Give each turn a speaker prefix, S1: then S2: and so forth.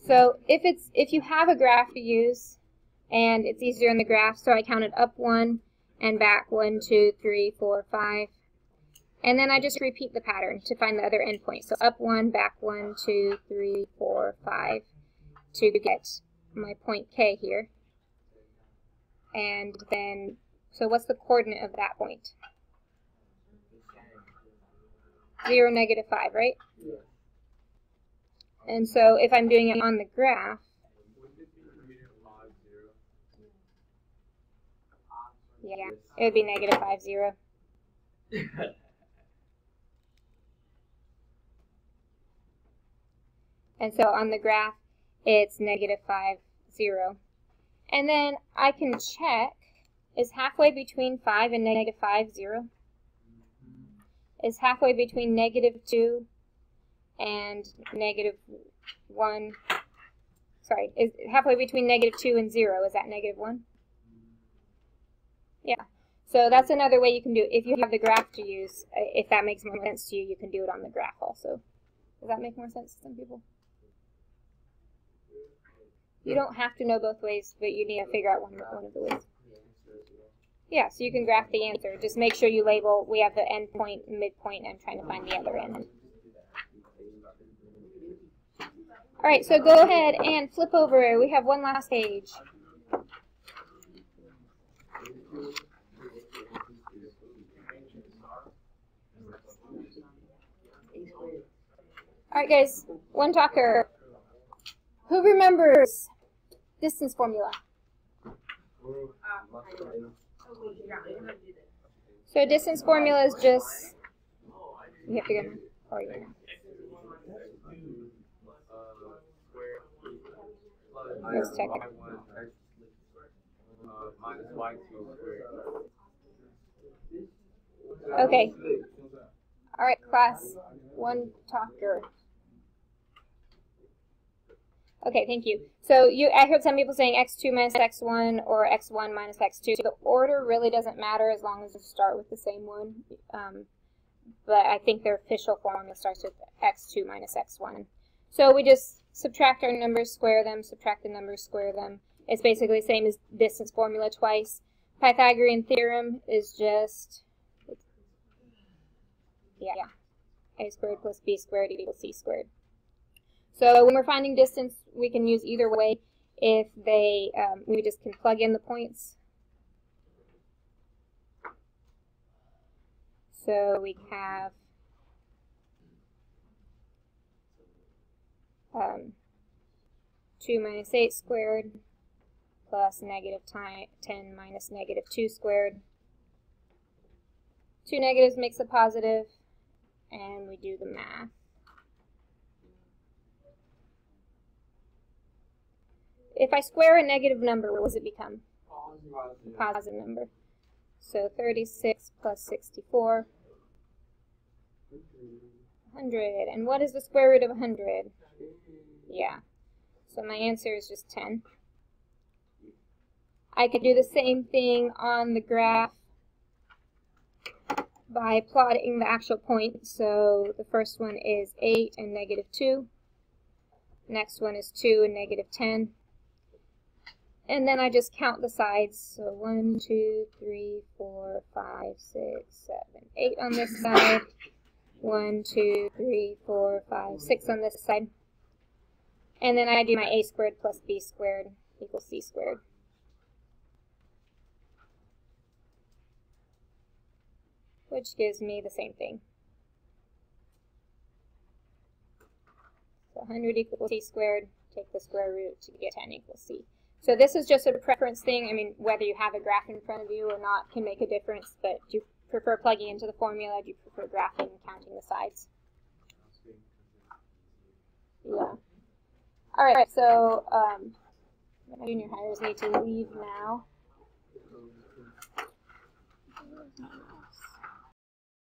S1: So if you have a graph to use, and it's easier in the graph, so I counted up 1 and back 1, 2, 3, 4, 5. And then I just repeat the pattern to find the other endpoint. So up 1, back 1, 2, 3, 4, 5 to get my point K here. And then, so what's the coordinate of that point? 0, negative 5, right? And so if I'm doing it on the graph, yeah, it would be negative 5, 0. And so on the graph, it's negative 5, 0. And then I can check, is halfway between 5 and negative 5, 0? Is halfway between negative 2 and negative 1, sorry, is halfway between negative 2 and 0, is that negative 1? Yeah. So that's another way you can do it. If you have the graph to use, if that makes more sense to you, you can do it on the graph also. Does that make more sense to some people? You don't have to know both ways, but you need to figure out one of the ways. Yeah, so you can graph the answer. Just make sure you label, we have the end point, midpoint, and I'm trying to find the other end. All right, so go ahead and flip over. We have one last page. All right, guys, one talker. Who remembers distance formula? So distance formula is just, you have to go, or you know. Let's check it. Okay. All right, class, one talker. Okay, thank you. So I heard some people saying x2 minus x1 or x1 minus x2. So the order really doesn't matter as long as you start with the same one. But I think their official formula starts with x2 minus x1. So we just subtract our numbers, square them, subtract the numbers, square them. It's basically the same as distance formula twice. Pythagorean theorem is just, yeah, a squared plus b squared equals c squared. So when we're finding distance, we can use either way. If they, we just can plug in the points. So we have 2 minus 8 squared plus negative 10 minus negative 2 squared. 2 negatives makes a positive, and we do the math. If I square a negative number, what does it become? A positive number. So 36 plus 64, 100. And what is the square root of 100? Yeah. So my answer is just 10. I could do the same thing on the graph by plotting the actual point. So the first one is 8 and negative 2. Next one is 2 and negative 10. And then I just count the sides. So 1, 2, 3, 4, 5, 6, 7, 8 on this side. 1, 2, 3, 4, 5, 6 on this side. And then I do my a squared plus b squared equals c squared. Which gives me the same thing. So 100 equals c squared. Take the square root to get 10 equals c. So this is just a preference thing. I mean, whether you have a graph in front of you or not can make a difference, but do you prefer plugging into the formula? Do you prefer graphing and counting the sides? Yeah. All right, so my junior hires need to leave now.